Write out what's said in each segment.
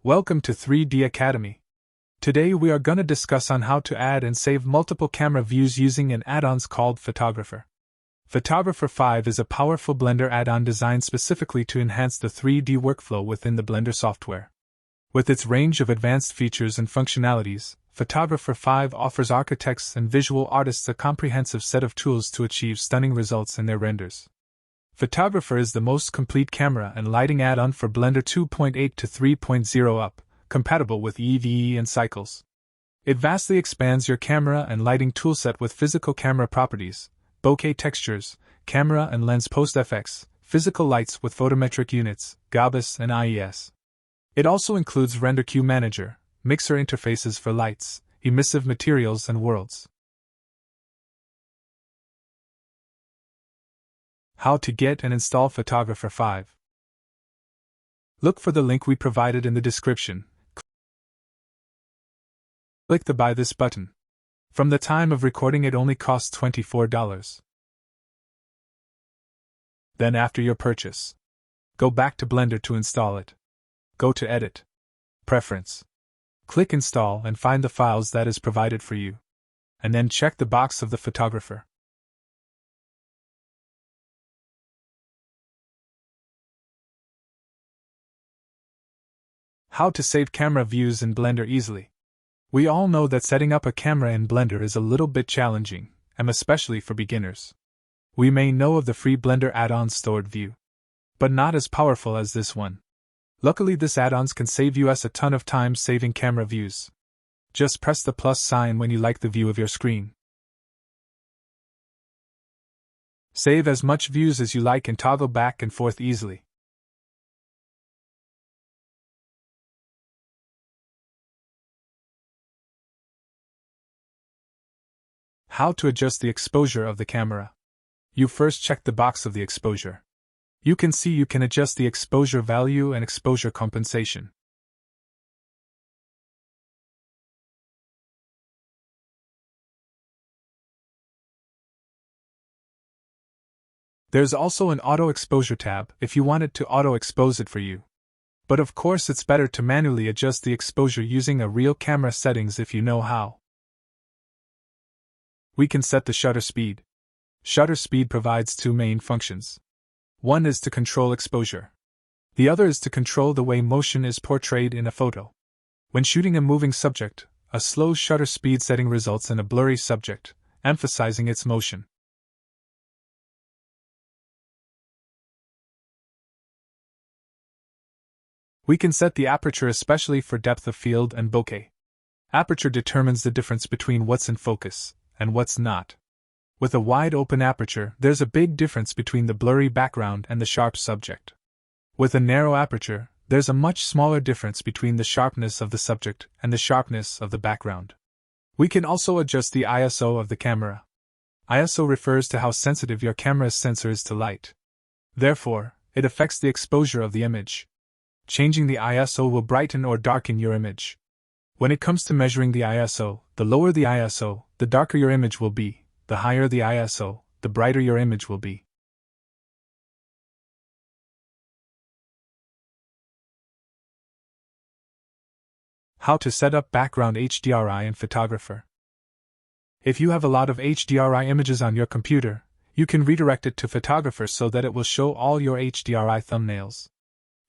Welcome to 3D Academy. Today we are gonna discuss on how to add and save multiple camera views using an add-ons called Photographer. Photographer 5 is a powerful Blender add-on designed specifically to enhance the 3D workflow within the Blender software. With its range of advanced features and functionalities, Photographer 5 offers architects and visual artists a comprehensive set of tools to achieve stunning results in their renders. Photographer is the most complete camera and lighting add-on for Blender 2.8 to 3.0 up, compatible with EEVEE and Cycles. It vastly expands your camera and lighting toolset with physical camera properties, bokeh textures, camera and lens post-FX, physical lights with photometric units, Gobos and IES. It also includes Render Queue Manager, mixer interfaces for lights, emissive materials and worlds. How to get and install Photographer 5. Look for the link we provided in the description. Click the Buy This button. From the time of recording it only costs $24. Then after your purchase, go back to Blender to install it. Go to Edit, Preference. Click Install and find the files that is provided for you. And then check the box of the Photographer. How to save camera views in Blender easily. We all know that setting up a camera in Blender is a little bit challenging, and especially for beginners. We may know of the free Blender add-on Stored View, but not as powerful as this one. Luckily, this add-ons can save you a ton of time saving camera views. Just press the plus sign when you like the view of your screen. Save as much views as you like and toggle back and forth easily. How to adjust the exposure of the camera. You first check the box of the exposure. You can see you can adjust the exposure value and exposure compensation. There's also an auto exposure tab if you want it to auto expose it for you. But of course it's better to manually adjust the exposure using a real camera settings if you know how. We can set the shutter speed. Shutter speed provides two main functions. One is to control exposure. The other is to control the way motion is portrayed in a photo. When shooting a moving subject, a slow shutter speed setting results in a blurry subject, emphasizing its motion. We can set the aperture especially for depth of field and bokeh. Aperture determines the difference between what's in focus and what's not. With a wide open aperture, there's a big difference between the blurry background and the sharp subject. With a narrow aperture, there's a much smaller difference between the sharpness of the subject and the sharpness of the background. We can also adjust the ISO of the camera. ISO refers to how sensitive your camera's sensor is to light. Therefore, it affects the exposure of the image. Changing the ISO will brighten or darken your image. When it comes to measuring the ISO, the lower the ISO, the darker your image will be. The higher the ISO, the brighter your image will be. How to set up background HDRI in Photographer. If you have a lot of HDRI images on your computer, you can redirect it to Photographer so that it will show all your HDRI thumbnails.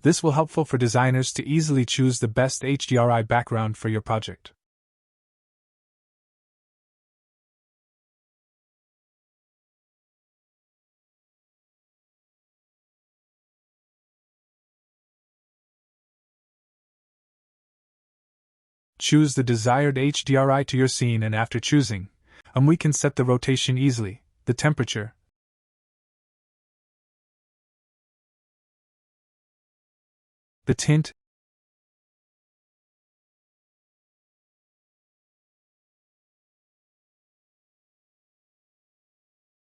This will be helpful for designers to easily choose the best HDRI background for your project. Choose the desired HDRI to your scene, and after choosing, we can set the rotation easily, the temperature, the tint,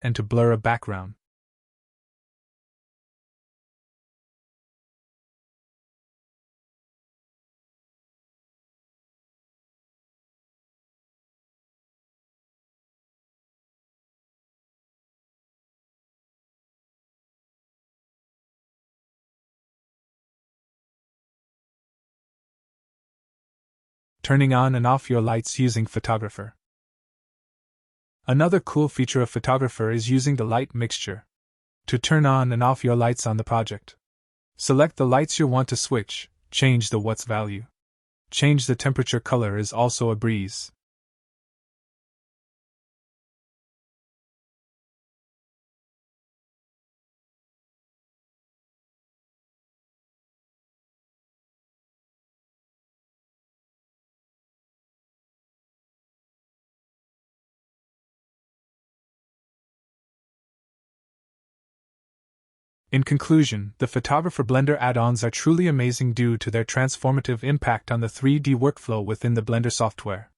and to blur a background. turning on and off your lights using Photographer. Another cool feature of Photographer is using the light mixture to turn on and off your lights on the project. Select the lights you want to switch, change the watts value. Change the temperature. Color is also a breeze. In conclusion, the Photographer Blender add-ons are truly amazing due to their transformative impact on the 3D workflow within the Blender software.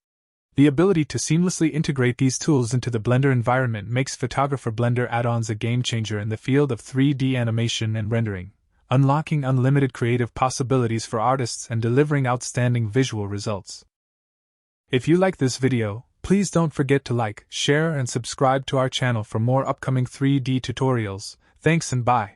The ability to seamlessly integrate these tools into the Blender environment makes Photographer Blender add-ons a game-changer in the field of 3D animation and rendering, unlocking unlimited creative possibilities for artists and delivering outstanding visual results. If you like this video, please don't forget to like, share, and subscribe to our channel for more upcoming 3D tutorials. Thanks and bye.